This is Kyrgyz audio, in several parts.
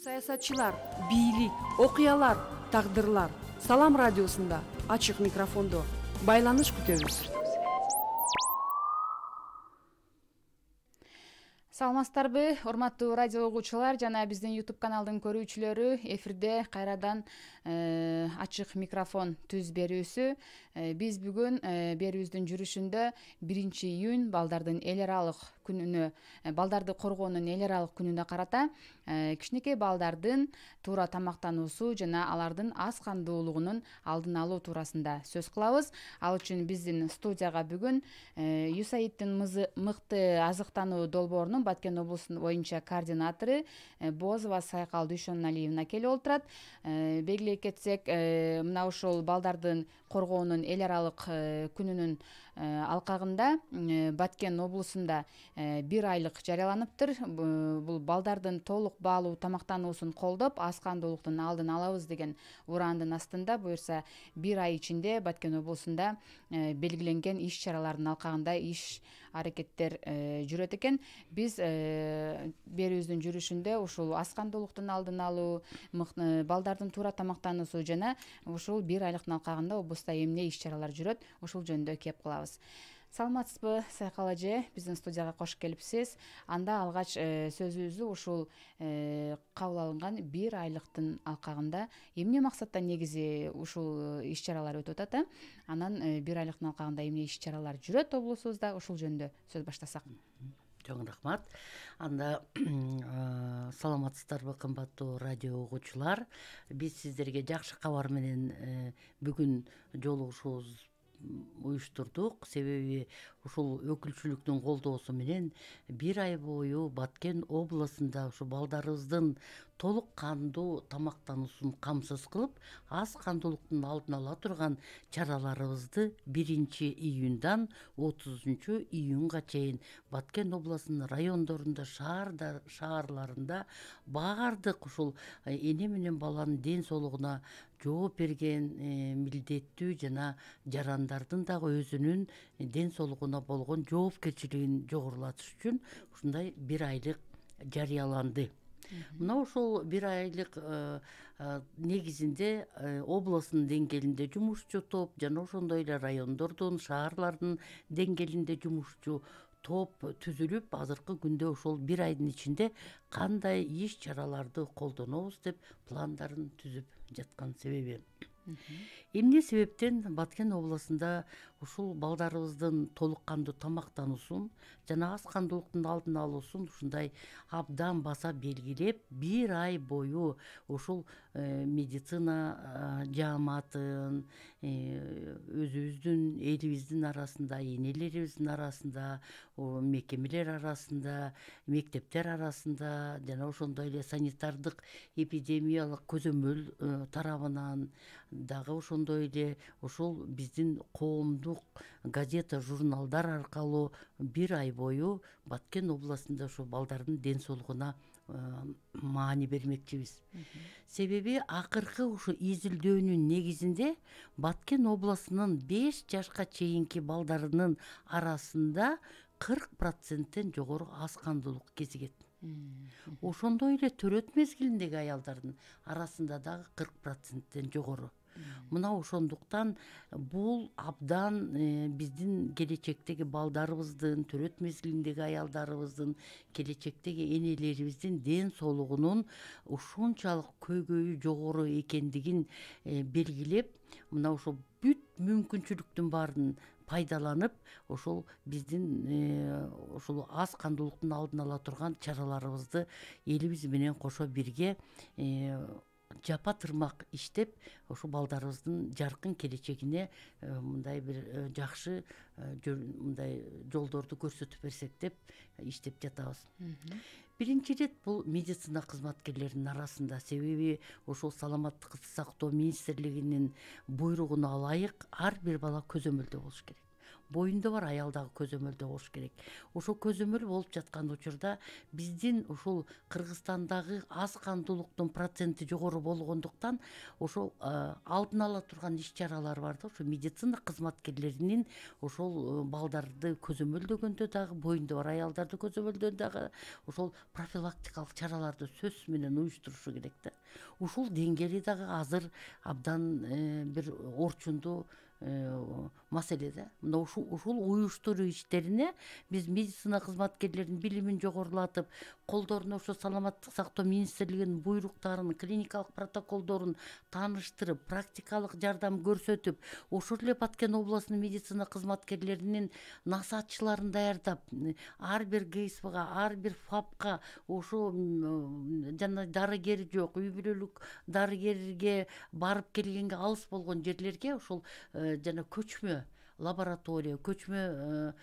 Саясатчылар, бийлик, окуялар, тагдырлар. Салам радиосунда ачык микрофондо байланыш күтөбүз. Саламатсыздарбы, урматтуу радио угуучулар жана биздин YouTube каналдын көрүүчүлөрү. Эфирде кайрадан ачык микрофон түз берүүсү. Биз бүгүн берүүбүздүн жүрүшүндө 1-июнь балдардын эл аралык күнүнө, балдарды коргоонун эл аралык күнүнө карата кичинекей балдардын туура тамактануусу жана алардын аз кандуулугунун алдын алуу туурасында сөз кылабыз. Ал үчүн биздин студияга бүгүн USAID-тин мыкты азыктануу долбоорунун Баткен облусу боюнча координатору Бозова Сайкал Дүйшөналиевна келип отурат. Белгилей кетсек, мына ушул балдардын коргоонун эл аралык күнүнүн алкагында Баткен облусунда 1 айлык жарыяланыптыр. Бул балдардын толук баалуу тамактануусун колдоп, аз кандуулуктун алдын алабыз деген ураандын астында буюрса 1 ай ичинде Баткен облусунда белгиленген иш-чаралардын алкагында иш аракеттер жүрөт экен. Биз берүүбүздүн жүрүшүндө ушул аз кандуулуктун алдын алуу, балдардын туура тамактануусу жана ушул 1 айлыктын алкагында облуста эмне иш-чаралар жүрөт, ушул жөнүндө кеп кылабыз. Саламатсызбы, Сайкал эже, биздин студияга кош келипсиз. Анда алгач сөзүбүздү ушул кабыл алынган 1 айлыктын алкагында эмне максатта негизи ушул иш-чаралар өтүп атат, анан 1 айлыктын алкагында эмне иш-чаралар жүрөт облусубузда, ушул жөнүндө сөз баштасак. Чоң рахмат. Анда саламатсыздарбы, кымбаттуу радио угуучулар. Биз сиздерге жакшы кабар менен бүгүн жолугушуубуз уюштурдук. Себеби ушул өкүлчүлүктүн колдоосу менен 1 ай бою Баткен областында ушу балдарыбыздын толук кандуу тамактануусун камсыз кылып, аз кандуулуктун алдын ала турган чараларыбызды 1-июндан 30-июнга чейин Баткен областынын райондорунда, шаарларында баардык ушул эне менен баланын ден соолугуна жооп берген милдеттүү жана жарандардын дагы өзүнүн ден соолугуна болгон жоопкерчилигин жогорулатыш үчүн ушундай 1 айлык жарыяланды. Мына ушул 1 айлык негизинде областын деңгээлинде жумушчу топ жана ошондой эле райондордун, шаарлардын деңгээлинде жумушчу топ түзүлүп, азыркы күндө ошол 1 айдын ичинде кандай иш-чараларды колдонобуз деп пландарын түзүп жаткан. Себеби эмне себептен Баткен областында ушул балдарыбыздын толук кандуу тамактануусун жана аз кандуулуктун алдын алуусун ушундай абдан баса белгилеп, 1 ай бою ушул медицина жааматын, өзүбүздүн элибиздин арасында, энелерибиздин арасында, мекемелер арасында, мектептер арасында жана ошондой эле санитардык эпидемиялык көзөмөл тарабынан дагы ошондой эле ушул биздин коомдук газета, журналдар аркылуу 1 ай бою Баткен областында ошо балдардын ден соолугуна маани бермекчибиз. Себеби акыркы ушу изилдөөнүн негизинде Баткен областынын 5 жашка чейинки балдарынын арасында 40%-тен жогору аз кандуулук кезигет. Ошондой эле төрөт мезгилиндеги аялдардын арасында дагы 40%-тен жогору. Мына ошондуктан бул абдан биздин келечектеги балдарыбыздын, төрөт мезгилиндеги аялдарыбыздын, келечектеги энелерибиздин ден соолугунун ушунчалык көйгөйү жогору экендигин белгилеп, мына ошол бүт мүмкүнчүлүктүн баарын пайдаланып, ошол биздин ошол аз кандуулуктун алдын ала турган чараларыбызды элибиз менен кошо бирге жапа тырмак иштеп, ошо балдарыбыздын жаркын келечегине мындай бир жакшы мындай жолдорду көрсөтүп берсек деп иштеп жатабыз. Биринчи ирет бул медицина кызматкерлеринин арасында. Себеби ошол саламаттык сактоо министрлигинин буйругуна ылайык ар бир бала көзөмөлдө болуш керек. боюнда бар аял дагы көзөмөлдө болуш керек. Ошол көзөмөл болуп жаткан учурда биздин ушул Кыргызстандагы аз кандуулуктун проценти жогору болгондуктан ошол алдын ала турган иш чаралар бар да, ошо медицина кызматкерлеринин ошол балдарды көзөмөлдөгөндө дагы, боюнда бар аялдарды көзөмөлдөгөндө дагы ошол профилактикалык чараларды сөзсүз менен уюштурушу керек да. Ушул деңгээли дагы азыр абдан бир орчундуу маселе да. Мына ушул уюштуруу иштерине биз медицина кызматкерлеринин билимин жогорулатып, колдоруна ошо саламаттык сактоо министрлигинин буйруктарын, клиникалык протоколдорун тааныштырып, практикалык жардам көрсөтүп, ошол эле Баткен областынын медицина кызматкерлеринин насаатчыларын даярдап, ар бир ГСПга, ар бир ФАПка ошо жана дарыгер жок, үй бүлөлүк дарыгерге барып келгенге алыс болгон жерлерге ошол жана көчмө лаборатория, көчмө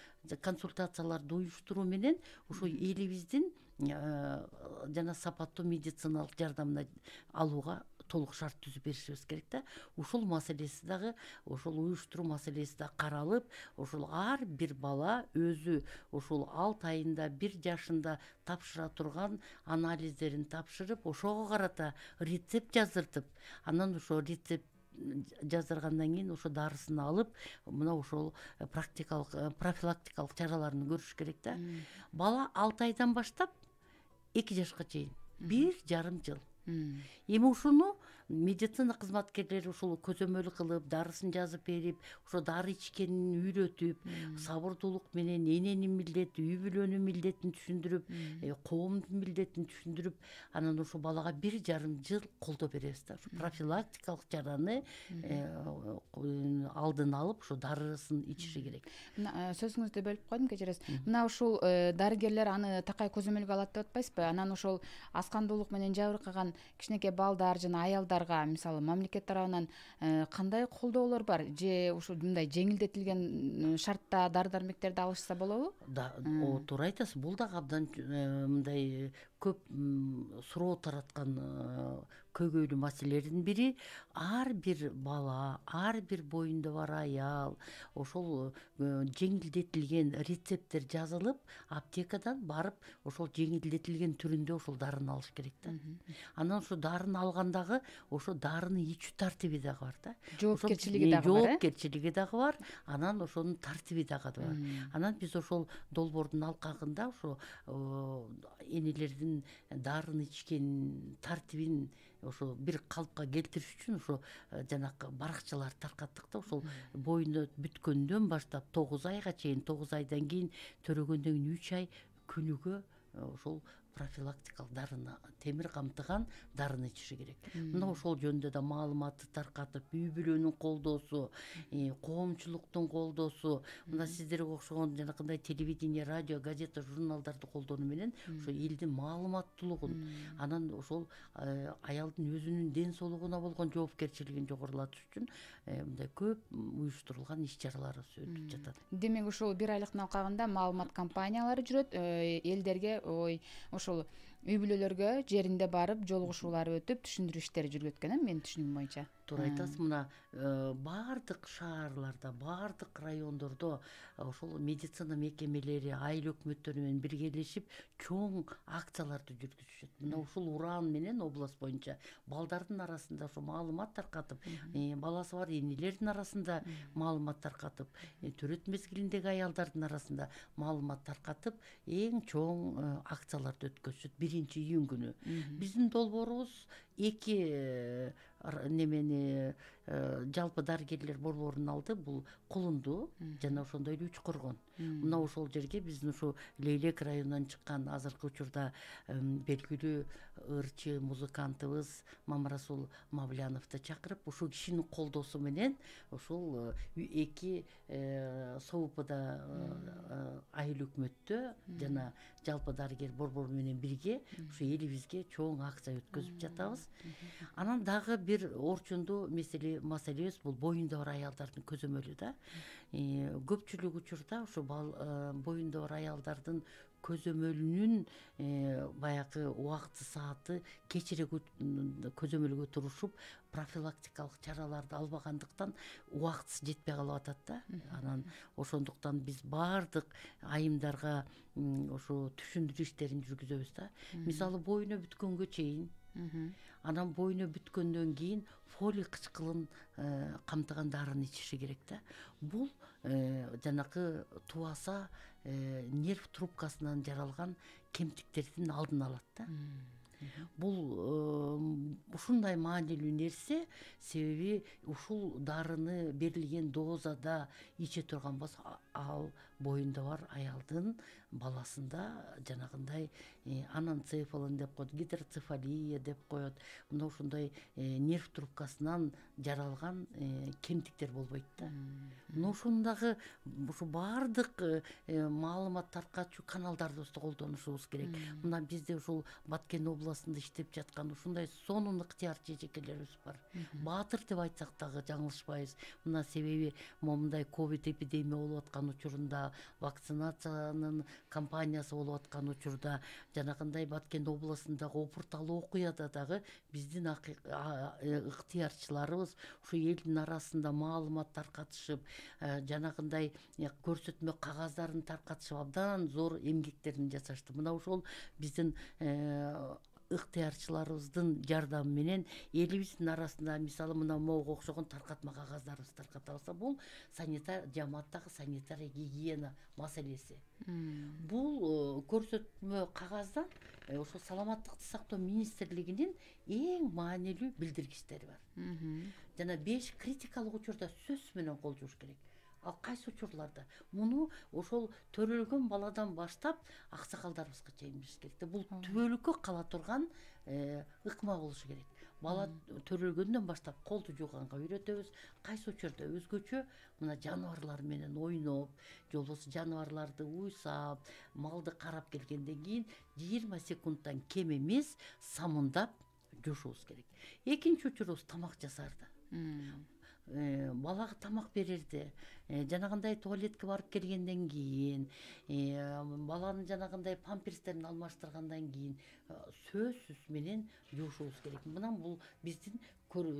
консультацияларды уюштуруу менен ошо элибиздин жана сапаттуу медициналык жардамын алууга толук шарт түзүп беришибиз керек да. Ушул маселеси дагы, ошол уюштуруу маселеси да каралып, ошол ар бир бала өзү ошол 6 айында 1 жашында тапшыра турган анализдерин тапшырып, ошого карата рецепт жаздыртып, анан ошо рецепт жаздыргандан кийин ошо дарысын алып, мына ошол профилактикалык чараларын көрүш керек да. Бала 6 айдан баштап 2 жашка чейин 1,5 жыл. Эми ушуну медицина кызматкерлери ушул көзөмөл кылып, дарысын жазып берип, ошо дары ичкенин үйрөтүп, сабырдуулук менен эненин милдети, үй бүлөнүн милдетин түшүндүрүп, коомдун милдетин түшүндүрүп, анан ошо балага 1,5 жыл колдоо беребиз да. Профилактикалык чараны алдын алып, ошо дарысын ичиши керек. Сөзүңүздү бөлүп койдум, кечиресиз. Мына ушул дарыгерлер аны такай көзөмөлгө алат деп атпайсызбы? Анан ошол аз кандуулук менен жабыркаган кичинекей балдар жана аялдар мисалы мамлекет тарабынан кандай колдоолор бар, же ушул мындай жеңилдетилген шартта дары дармектерди алышса болобу? Туура айтасыз. Бул дагы абдан мындай көп суроо тараткан көйгөйлүү маселелердин бири. Ар бир бала, ар бир боюнда бар аял ошол жеңилдетилген рецепттер жазылып, аптекадан барып ошол жеңилдетилген түрүндө ошол дарыны алыш керек да. Анан ошо дарыны алгандагы ошо дарыны ичүү тартиби дагы бар да. Жоопкерчилиги дагы бар. Жоопкерчилиги дагы бар. Анан ошонун тартиби дагы бар. Анан биз ошол долбоордун алкагында ошо энелердин дарыны ичкен тартибин ошо бир калыпка келтириш үчүн ошо жанакы баракчаларды таркаттык да. Ошол боюнда бүткөндөн баштап 9 айга чейин, 9 айдан кийин төрөгөндөн кийин 3 ай күнүгө ошол профилактикалык дарыны, темир камтыган дарыны ичиши керек. Мына ошол жөнүндө да маалыматты таркатып, үй бүлөнүн колдоосу, коомчулуктун колдоосу, мына сиздерге окшогон жанакындай телевидение, радио, газета, журналдарды колдонуу менен ошо элдин маалыматтуулугун, анан ошол аялдын өзүнүн ден соолугуна болгон жоопкерчилигин жогорулатыш үчүн мындай көп уюштурулган иш чаралар өтүп жатат. Демек ушул 1 айлыктын алкагында маалымат кампаниялары жүрөт, элдерге ошол үй бүлөлөргө жеринде барып жолугушуулар өтүп, түшүндүрүү иштери жүрүп өткөн, менин түшүнүгүм боюнча. Туура айтасыз. Мына баардык шаарларда, баардык райондордо ошол медицина мекемелери, айыл өкмөттөрү менен биргелешип чоң акцияларды жүргүзүшөт. Мына ушул уран менен область боюнча балдардын арасында ошо маалымат таркатып, баласы бар энелердин арасында маалымат таркатып, төрөт мезгилиндеги аялдардын арасында маалымат таркатып, эң чоң акцияларды өткөзүшөт 1-июнь күнү. Биздин долбоорубуз 2 немени жалпы дарыгерлер борборун алды. Бул Кулунду жана ошондой эле Үчкоргон. Мына ошол жерге биздин ушу Лейлек районунан чыккан азыркы учурда белгилүү ырчы музыкантыбыз Мамрасул Мавляновду чакырып, ушул кишинин колдоосу менен ушул 2 СОУПда айыл өкмөттө жана жалпы дарыгер борбору менен бирге ушу элибизге чоң акция өткөзүп жатабыз. Анан дагы бир орчундуу маселебиз бул боюнда бар аялдардын көзөмөлү да. Көпчүлүк учурда ушу боюнда бар аялдардын көзөмөлүнүн баягы убакыты сааты кечире көзөмөлгө турушуп профилактикалык чараларды албагандыктан убактысы жетпей калып атат да. Анан ошондуктан биз баардык айымдарга ошо түшүндүрүү иштерин жүргүзөбүз да. Мисалы боюна бүткөнгө чейин, анан боюна бүткөндөн кийин фолий кычкылын камтыган дарыны ичиши керек да. Бул жанакы тубаса нерв трубкасынан жаралган кемтиктердин алдын алат да. Бул ушундай маанилүү нерсе, себеби ушул дарыны берилген дозада иче турган болсо, ал боюнда бар аялдын баласында жанагындай ананцефалон деп коет, гидроцефалия деп коет. Мына ушундай нерв трубкасынан жаралган кемтиктер болбойт да. Мына ушундагы ушу баардык маалымат таркатчу каналдарды колдонушубуз керек. Мына бизде ушул Баткен областында иштеп жаткан ушундай сонун ыктыярчы эжекелерибиз бар. Баатыр деп айтсак дагы жаңылышпайбыз. Мына себеби момундай ковид эпидемия болуп аткан учурунда, вакцинациянын кампаниясы болуп аткан учурда, жанагындай Баткен областындагы опурталуу окуяда дагы биздин ыктыярчыларыбыз ушу элдин арасында маалымат таркатышып, жанагындай көрсөтмө кагаздарын таркатышып абдан зор эмгектерин жасашты. Мына ошол биздин ыктыярчыларыбыздын жардамы менен элибиздин арасында мисалы мына могу окшогон таркатма кагаздарыбызды таркатабыз. Бул жамааттагы санитария гигиена маселеси. Бул көрсөтмө кагаздан ошо саламаттыкты сактоо министрлигинин эң маанилүү билдиргичтери бар. Жана 5 критикалык учурда сөз менен кол жууш керек. Ал кайсы учурларда? Муну ошол төрөлгөн баладан баштап аксакалдарыбызга чейин билиш керек. Бул түбөлүккө кала турган ыкма болушу керек. Бала төрөлгөндөн баштап колду жууганга үйрөтөбүз. Кайсы учурда өзгөчө мына жаныбарлар менен ойноп, же болбосо жаныбарларды уйсап, малды карап келгенден кийин 20 секундтан кем эмес самындап жуушубуз керек. Экинчи учурубуз тамак жасарда. Балага тамак берерде, жанагындай туалетке барып келгенден кийин, баланын жанагындай памперстерин алмаштыргандан кийин сөзсүз менен жуушубуз керек. Мына бул биздин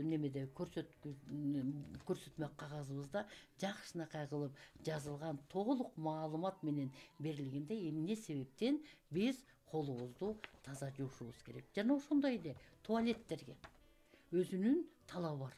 немеде көрсөтмө кагазыбызда жакшынакай кылып жазылган толук маалымат менен берилгенде эмне себептен биз колубузду таза жуушубуз керек. Жана ошондой эле туалеттерге өзүнүн талабы бар.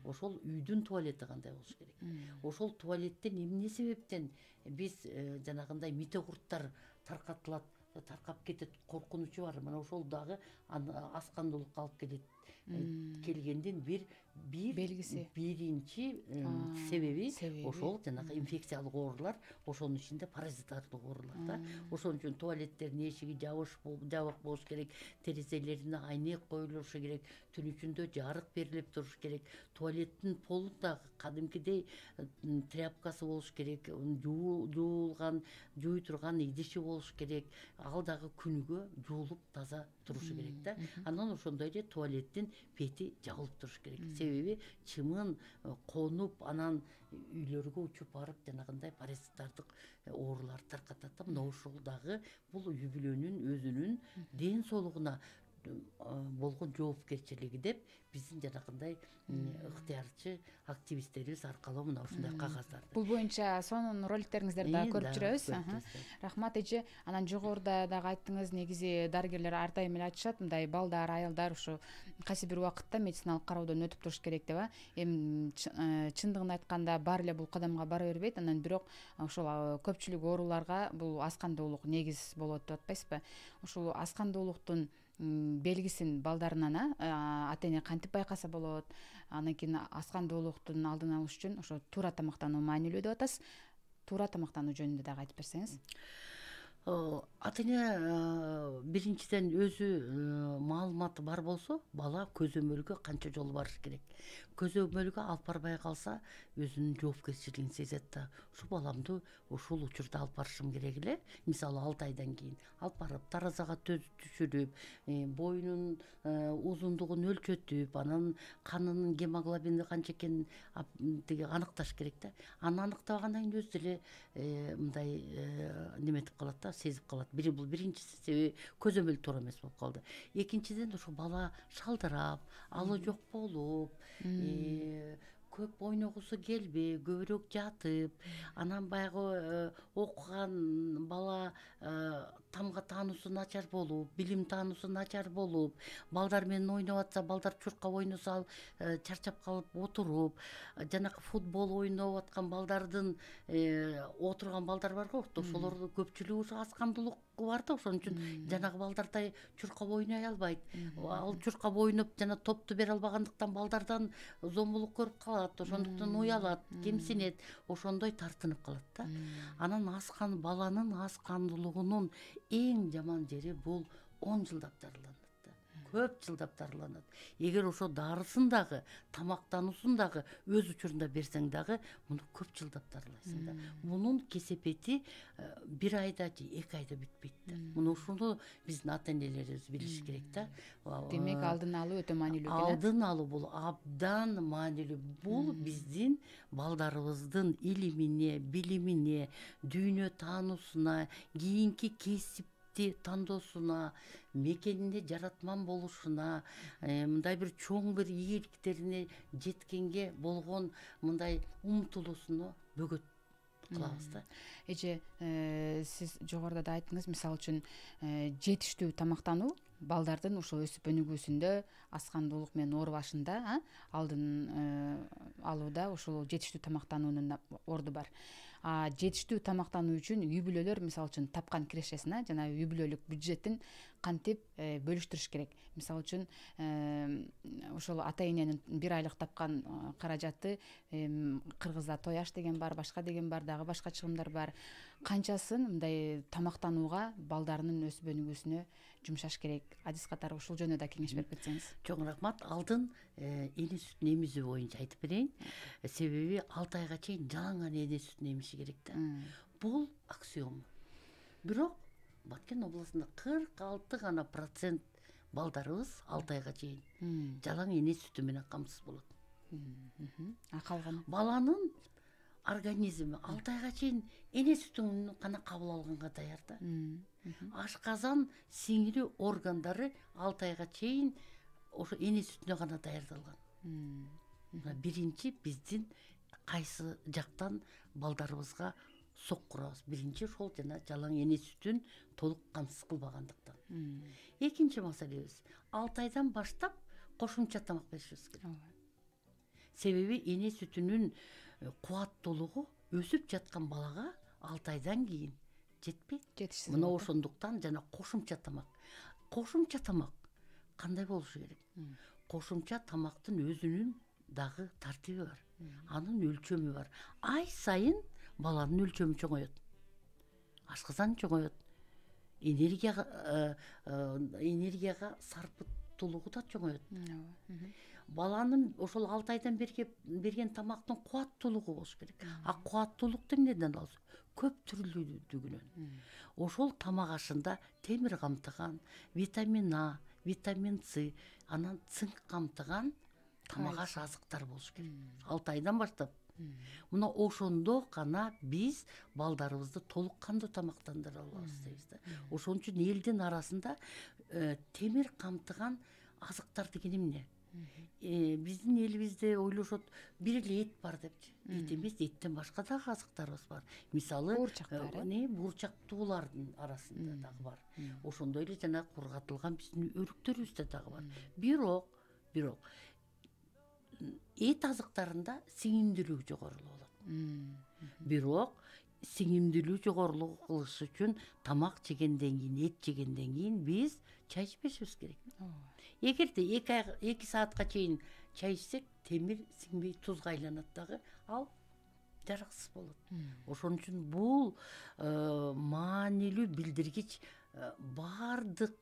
Ошол үйдүн туалети кандай болуш керек. Ошол туалеттен эмне себептен биз жанагындай мите-курттар таркап кетет коркунучу бар. Мына ошол дагы аскандуулукка алып келет. Келгендин бир белгиси. Биринчи себеби ошол жанагы инфекциялык оорулар, ошонун ичинде паразитардык оорулар да. Ошон үчүн туалеттердин эшиги жабык болуш керек, терезелерине айнек коюлушу керек, түн ичинде жарык берилип туруш керек. Туалеттин полунда кадимкидей тряпкасы болуш керек, жуулган, жууй турган идиши болуш керек. Ал дагы күнүгө жуулуп таза турушу керек да. Анан ошондой эле туалеттин бети жабылып туруш керек. Себеби чымын конуп, анан үйлөргө учуп барып жанагындай паразиттардык ооруларды таркатат да. Мына ошол дагы бул үй бүлөнүн өзүнүн ден соолугуна болгон жоопкерчилиги деп биздин жанагындай ыктыярчы активисттерибиз аркылуу мына ушундай кагаздарды. Бул боюнча сонун роликтериңиздерди дагы көрүп жүрөбүз. Рахмат эже. Анан жогоруда дагы айттыңыз, негизи дарыгерлер ар дайым эле айтышат, мындай балдар, аялдар ушу кайсы бир убакытта медициналык кароодон өтүп туруш керек деп. Эми чындыгын айтканда баары эле бул кадамга бара бербейт. Анан бирок ошол көпчүлүк ооруларга бул аскандуулук негиз болот деп атпайсызбы? Ушул аскандуулуктун белгисин балдарынан ата-эне кантип байкаса болот? Анан кийин аскандуулуктун алдын алыш үчүн ошо туура тамактануу маанилүү деп атасыз. Туура тамактануу жөнүндө дагы айтып берсеңиз. Ата-эне биринчиден өзү маалыматы бар болсо, бала көзөмөлгө канча жолу барыш керек. Көзөмөлгө алып барбай калса, өзүнүн жоопкерчилигин сезет да. Ушу баламды ушул учурда алып барышым керек эле. Мисалы 6 айдан кийин алып барып, таразага түшүрүп, боюнун узундугун өлчөтүп, анан канынын гемоглобини канча экенин аныкташ керек да. Аны аныктабагандан кийин өзү деле мындай неметип калат да, сезип калат. Бул биринчиси, себеби көзөмөл туура эмес болуп калды. Экинчиден ошо бала шалдырап, алы жок болуп, көп ойногусу келбей, көбүрөөк жатып, анан баягы окуган бала тамга таануусу начар болуп, билим таануусу начар болуп, балдар менен ойноп атса, балдар чуркап ойносо ал чарчап калып отуруп, жанакы футбол ойноп аткан балдардын отурган балдар бар го, ошолордун көпчүлүгү ушу аз камдуулук бар да, ошон үчүн жанагы балдардай чуркап ойной албайт. Ал чуркап ойноп жана топту бере албагандыктан балдардан зомбулук көрүп калат, ошондуктан уялат, кемсинет, ошондой тартынып калат да. Анан баланын аз кандуулугунун эң жаман жери бул 10 жылдап дарыланат да. Көп жылдап дарыланат. Эгер ошо дарысын дагы, тамактануусун дагы өз учурунда берсең дагы, муну көп жылдап дарылайсың да. Мунун кесепети 1 айда же 2 айда бүтпөйт да. Муну ушуну биздин ата-энелерибиз билиш керек да. Демек алдын алуу өтө маанилүү экен. Алдын алуу бул абдан маанилүү. Бул биздин балдарыбыздын илимине, билимине, дүйнө таануусуна, кийинки кесипти тандоосуна, мекенине жаратман болушуна, мындай бир чоң бир ийгиликтерине жеткенге болгон мындай умтулуусуна бөгөт кылабыз да. Эже, сиз жогоруда да айттыңыз, мисалы үчүн жетиштүү тамактануу балдардын ошо өсүп өнүгүүсүндө, аз кандуулук менен оорубашында алдын алууда ошол жетиштүү тамактануунун орду бар. Жетиштүү тамактануу үчүн үй бүлөлөр мисалы үчүн тапкан кирешесин, жана үй бүлөлүк бюджетин кантип бөлүштүрүш керек? Мисалы үчүн ошол ата эненин 1 айлык тапкан каражаты, кыргызда той аш деген бар, башка деген бар, дагы башка чыгымдар бар. Канчасын мындай тамактанууга балдарынын өсүп өнүгүүсүнө жумшаш керек? Адис катары ушул жөнүндө да кеңеш берип кетсеңиз. Чоң рахмат. Алдын эне сүтүн эмизүү боюнча айтып берейин. Себеби 6 айга чейин жалаң эне сүтүн эмиши керек да. Бул аксиома. Бирок Баткен областында 46 гана процент балдарыбыз 6 айга чейин жалаң эне сүтү менен камсыз болот. Калганы баланын организми 6 айга чейин эне сүтүн гана кабыл алганга даяр да. Ашказан сиңирүү органдары 6 айга чейин ошо эне сүтүнө гана даярдалган. Биринчи биздин кайсы жактан балдарыбызга сок курабыз? Биринчи ошол жана жалаң эне сүтүн толук камсыз кылбагандыктан. Экинчи маселебиз 6 айдан баштап кошумча тамак беришибиз керек. Себеби эне сүтүнүн кубаттуулугу өсүп жаткан балага 6 айдан кийин жетпейт. Мына ошондуктан жана кошумча тамак. Кошумча тамак кандай болушу керек? Кошумча тамактын өзүнүн дагы тартиби бар. Анын өлчөмү бар. Ай сайын баланын өлчөмү чоңойот. Ашказан чоңойот. Энергияга сарптуулугу да чоңойот. Баланын ошол 6 айдан берген тамактын кубаттуулугу болуш керек. Кубаттуулукту эмнеден алабыз? Көп түрлүүлүгүнөн. Ошол тамак ашында темир камтыган, витамин А, витамин С, анан цинк камтыган тамак аш азыктар болуш керек. 6 айдан баштап. Мына ошондо гана биз балдарыбызды толук кандуу тамактандыра алабыз дейбиз да. Ошон үчүн элдин арасында темир камтыган азыктар деген эмне? Биздин элибизде ойлошот, бир эле эт бар депчи. Эт эмес, эттен башка дагы азыктарыбыз бар. Мисалы, буурчактуулардын арасында дагы бар. Ошондой эле жана кургатылган биздин өрүктөрүбүздө дагы бар. Бирок эт азыктарында сиңимдүүлүгү жогорулуу болот. Бирок сиңимдүүлүгү жогорулуу кылыш үчүн тамак жегенден кийин, эт жегенден кийин биз чай ичпешибиз керек. Эгерде 2 саатка чейин чай ичсек, темир сиңбей тузга айланат дагы, ал жараксыз болот. Ошон үчүн бул маанилүү билдиргич баардык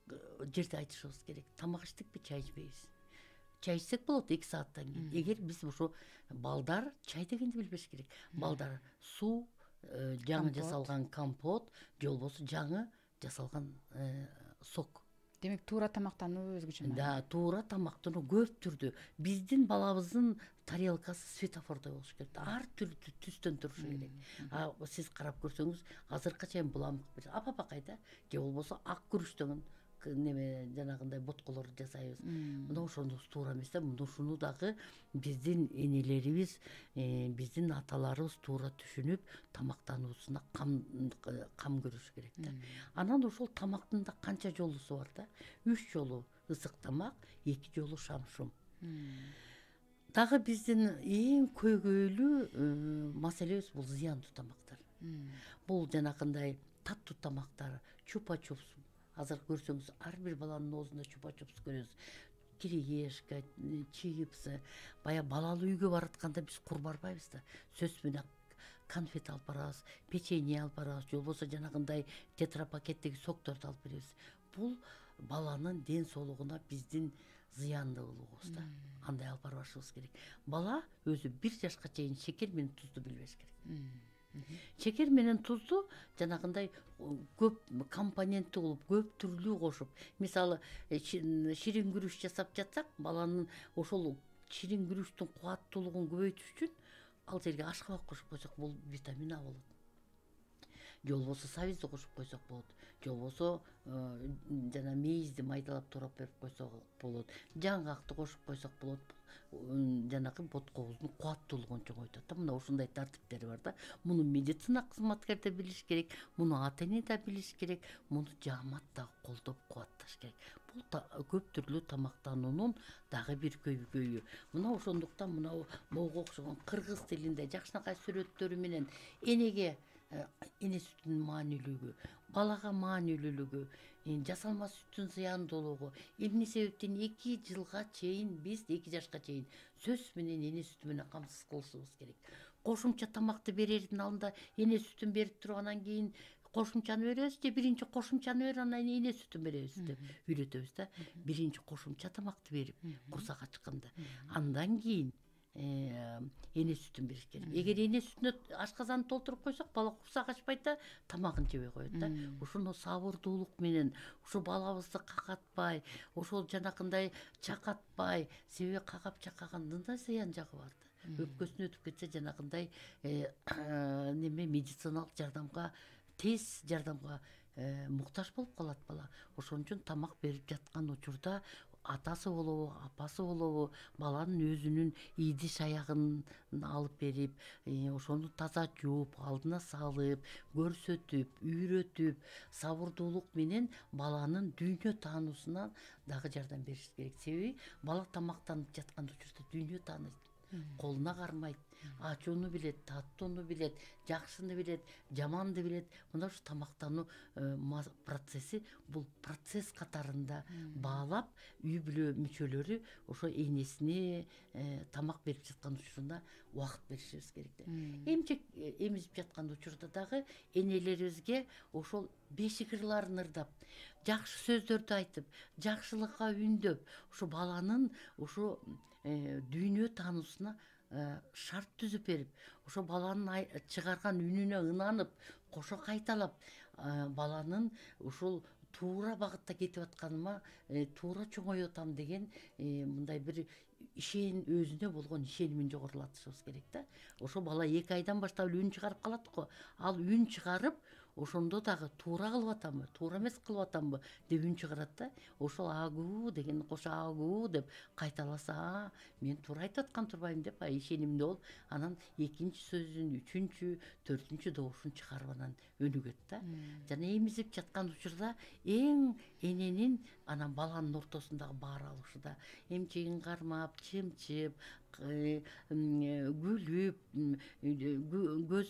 жерде айтышыбыз керек. Тамак ичтикпи, чай ичпейбиз. Чай ичсек болот 2 сааттан кийин. Эгер биз ошо балдар чай дегенди билбеш керек. Балдар суу, жаңы жасалган компот, же болбосо жаңы жасалган сок Демек туура тамактануу өзгөчө маани. Да, туура тамактануу көп түрдүү. Биздин балабыздын тарелкасы светофордой болуш керек. Ар түрдүү түстөн турушу керек. Сиз карап көрсөңүз, азыркыга чейин буламык апа кайда, же болбосо ак күрүчтөн неме жанагындай ботколор жасайбыз. Мына ошонусу туура эмес да. Мына ушуну дагы биздин энелерибиз, биздин аталарыбыз туура түшүнүп, тамактануусуна кам көрүш керек да. Анан ошол тамактын да канча жолусу бар да. 3 жолу ысык тамак, 2 жолу шам-шум. Дагы биздин эң көйгөйлүү маселебиз бул зыяндуу тамактар. Бул жанагындай таттуу тамактар, чупа-чупс. Азыр көрсөңүз, ар бир баланын оозунда чупа-чупс көрөбүз. Кириешка, чипсы. Бая балалуу үйгө баратканда биз кур барбайбыз да. Сөз менен конфет алып барабыз, печенье алып барабыз, же болбосо жанагындай тетрапакеттеги сокторду алып беребиз. Бул баланын ден соолугуна биздин зыяндуулугубуз да. Андай алып барбашыбыз керек. Бала өзү 1 жашка чейин шекер менен тузду билбеш керек. Шекер менен тузду жанагындай көп компоненттүү кылып, көп түрлүү кошуп, мисалы ширин күрүч жасап жатсак, баланын ошол ширин күрүчтүн кубаттуулугун көбөйтүш үчүн ал жерге ашкабак кошуп койсок, бул витамин А болот. Же болбосо сабизди кошуп койсок болот. Же болбосо жана мейизди майдалап турап берип койсок болот. Жаңгакты кошуп койсок болот. Жанагы боткобуздун кубаттуулугун чоңойтот да. Мына ушундай тартиптери бар да. Муну медицина кызматкери да билиш керек, муну ата-эне да билиш керек, муну жаамат да колдоп кубатташ керек. Бул көп түрлүү тамактануунун дагы бир көйгөйү. Мына ошондуктан мына могу окшогон кыргыз тилинде жакшынакай сүрөттөрү менен энеге эне сүтүнүн маанилүүлүгү, балага маанилүүлүгү, жасалма сүттүн зыяндуулугу, эмне себептен 2 жылга чейин биз 2 жашка чейин сөз менен эне сүтү менен камсыз кылышыбыз керек. Кошумча тамакты берердин алдында эне сүтүн берип тургандан кийин кошумчаны беребиз же биринчи кошумчаны берип анан эне сүтүн беребиз деп үйрөтөбүз да. Биринчи кошумча тамакты берип курсак ачканда, андан кийин эне сүтүн бериш керек. Эгер эне сүтүнө ашказанды толтуруп койсок, бала курсак ачпайт да, тамагын жебей коет да. Ушуну сабырдуулук менен, ушу балабызды какатпай, ошол жанакындай чакатпай, себеби какап чакагандын да зыян жагы бар да. Өпкөсүнө өтүп кетсе жанагындай неме медициналык жардамга, тез жардамга муктаж болуп калат бала. Ошон үчүн тамак берип жаткан учурда атасы болобу, апасы болобу, баланын өзүнүн идиш аягын алып берип, ошону таза жууп, алдына салып, көрсөтүп, үйрөтүп, сабырдуулук менен баланын дүйнө таануусуна дагы жардам бериш керек. Себеби бала тамактанып жаткан учурда дүйнө тааныйт. Колуна кармайт, ачууну билет, таттууну билет, жакшыны билет, жаманды билет. Мына ушу тамактануу процесси бул процесс катарында баалап, үй бүлө мүчөлөрү ошо энесине тамак берип жаткан учурунда убакыт беришибиз керек да. Эмчек эмизип жаткан учурда дагы энелерибизге ошол бешик ырларын ырдап, жакшы сөздөрдү айтып, жакшылыкка үндөп, ошо баланын ошо дүйнө таануусуна шарт түзүп берип, ошо баланын чыгарган үнүнө ынанып, кошо кайталап, баланын ушул туура багытта кетип атканыма туура чоңоюп атам деген мындай бир өзүнө болгон ишенимин жогорулатышыбыз керек да. Ошо бала 2 айдан баштап үн чыгарып калат го. Ал үн чыгарып, ошондо дагы туура кылып атамбы, туура эмес кылып атамбы деп үн чыгарат да. Ошол агуу деген кошо агуу деп кайталаса, мен туура айтып аткан турбайбы деп ишенимдүү болуп, анан экинчи сөзүн, үчүнчү, төртүнчү добушун чыгарып анан өнүгөт да. Жана эмизип жаткан учурда эң эненин анан баланын ортосундагы баар алышында эмчегин кармап, чымчып, күлүп,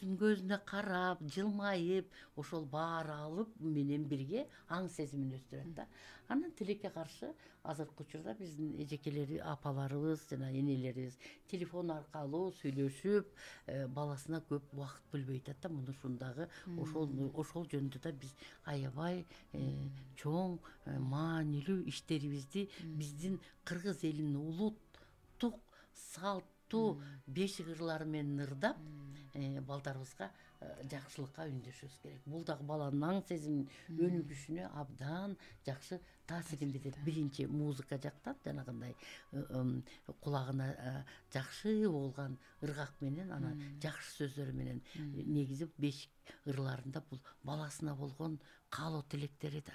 көзүнө карап, жылмайып, ошол баар алып менен бирге аң сезимин өстүрөт да. Анан тилекке каршы азыркы учурда биздин эжекелери, апаларыбыз жана энелерибиз телефон аркылуу сүйлөшүп, баласына көп убакыт бөлбөй атат да. Муну ушундагы ошол жөнүндө да биз аябай чоң маанилүү иштерибизди биздин кыргыз элинин улуттук салт сактуу бешик ырлары менен ырдап балдарыбызга жакшылыкка үндөшүбүз керек. Бул дагы баланын аң сезимин өнүгүшүнө абдан жакшы таасирин берет. Биринчи музыка жактан жанагындай кулагына жакшы болгон ыргак менен, анан жакшы сөздөр менен негизи бешик ырларында бул баласына болгон каалоо тилектери да.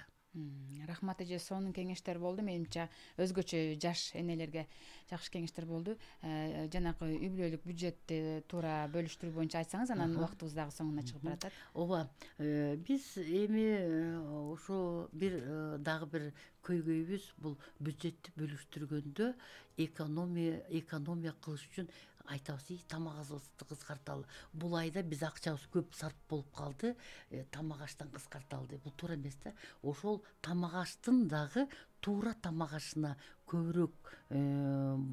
Рахмат эже, сонун кеңештер болду. Менимче өзгөчө жаш энелерге жакшы кеңештер болду. Жанагы үй бүлөлүк бюджетти туура бөлүштүрүү боюнча айтсаңыз, анан убактыбыз дагы соңуна чыгып баратат. Ооба, биз эми ошо дагы бир көйгөйүбүз бул бюджетти бөлүштүргөндө экономия кылыш үчүн айтабыз, тамак азыбызды кыскарталы. Бул айда биз акчабыз көп сарп болуп калды, тамак аштан кыскарталы деп. Бул туура эмес да. Ошол тамак аштын дагы туура тамак ашына көбүрөөк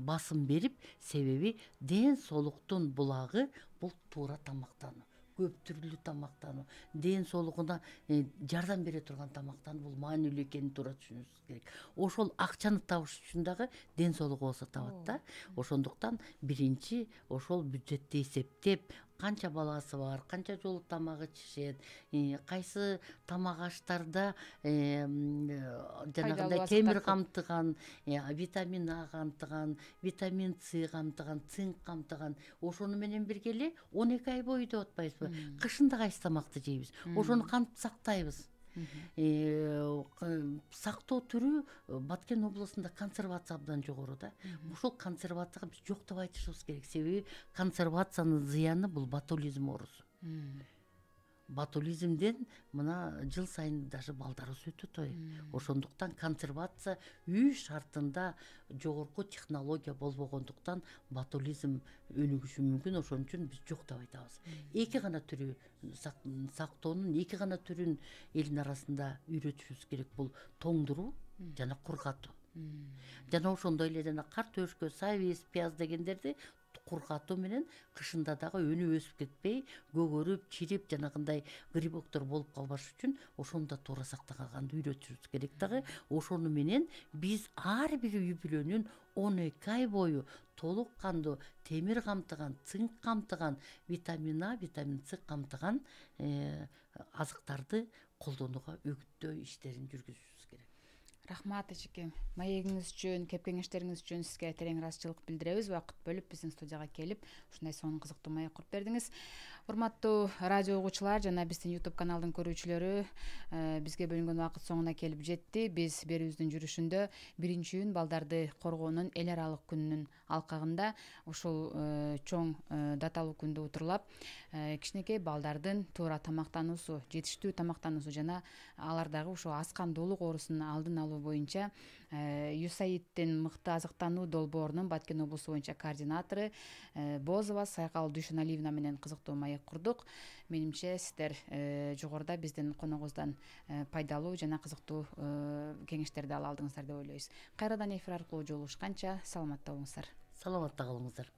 басым берип, себеби ден соолуктун булагы бул туура тамактануу. Көп түрлүү тамактануу, ден соолугуна жардам бере турган тамактануу бул маанилүү экенин туура түшүнүшүбүз керек. Ошол акчаны табыш үчүн дагы ден соолугу болсо табат да. Ошондуктан биринчи ошол бюджетти эсептеп, канча баласы бар, канча жолу тамак ичишет, кайсы тамак аштарда жанагындай темир камтыган, витамин А камтыган, витамин С камтыган, цинк камтыган. Ошону менен бирге эле 12 ай бою деп атпайбызбы? Кышында кайсы тамакты жейбиз? Ошону кантип сактайбыз? Сактоо түрү Баткен областында консервация абдан жогору да. Ошол консервацияга биз жок деп айтышыбыз керек. Себеби консервациянын зыяны бул ботулизм оорусу. Ботулизмден мына жыл сайын даже балдарыбыз өтөт. Ошондуктан консервация үй шартында жогорку технология болбогондуктан ботулизм өнүгүшү мүмкүн. Ошон үчүн биз жок деп айтабыз. Эки гана түрү сактоонун эки гана түрүн элдин арасында үйрөтүшүбүз керек. Бул тоңдуруу жана кургатуу. Жана ошондой эле жана картөшкө, сабиз, пияз дегендерди кургатуу менен кышында дагы өнүп өсүп кетпей, көгөрүп, чирип, жанагындай грибоктор болуп калбаш үчүн ошону да туура сактаганды үйрөтүшүбүз керек дагы. Ошону менен биз ар бир үй бүлөнүн 12 ай бою толук кандуу темир камтыган, цинк камтыган, витамин А, витамин С камтыган азыктарды колдонууга үгүттөө иштерин жүргүзүшүбүз керек. Рахмат эжеке, маегиңиз үчүн, кеп кеңештериңиз үчүн сизге терең ыраазычылык билдиребиз. Убакыт бөлүп биздин студияга келип, ушундай сонун кызыктуу маек куруп бердиңиз. Урматтуу радио угуучулар жана биздин YouTube каналдын көрүүчүлөрү, бизге бөлүнгөн убакыт соңуна келип жетти. Биз берүүбүздүн жүрүшүндө 1-июнь балдарды коргоонун эл аралык күнүнүн алкагында ушул чоң даталуу күндү утурлап, кичинекей балдардын туура тамактануусу, жетиштүү тамактануусу жана алардагы ушул ас кандуулук оорусунун алдын алуу боюнча USAID-тин мыкты азыктануу долбоорунун Баткен облусу боюнча координатору Бозова Сайкал Дүйшөналиевна менен кызыктуу маек курдук. Менимче сиздер жогоруда биздин коногубуздан пайдалуу жана кызыктуу кеңештерди ала алдыңыздар деп ойлойбуз. Кайрадан эфир аркылуу жолугушканча саламатта болуңуздар. Саламатта калыңыздар.